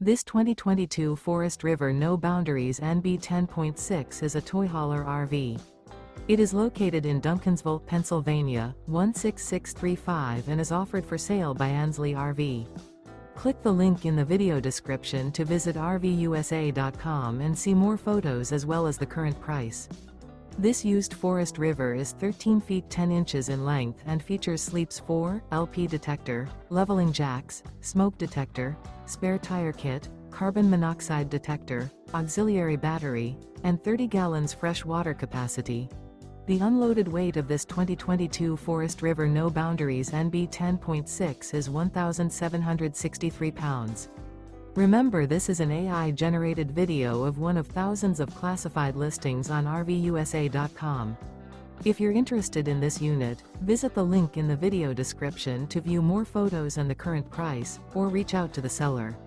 This 2022 Forest River No Boundaries NB 10.6 is a toy hauler RV. It is located in Duncansville, Pennsylvania, 16635 and is offered for sale by Ansley RV. Click the link in the video description to visit RVUSA.com and see more photos as well as the current price. This used Forest River is 13 feet 10 inches in length and features sleeps 4, LP detector, leveling jacks, smoke detector, spare tire kit, carbon monoxide detector, auxiliary battery, and 30 gallons fresh water capacity. The unloaded weight of this 2022 Forest River No Boundaries NB 10.6 is 1,763 pounds. Remember, this is an AI-generated video of one of thousands of classified listings on RVUSA.com. If you're interested in this unit, visit the link in the video description to view more photos and the current price, or reach out to the seller.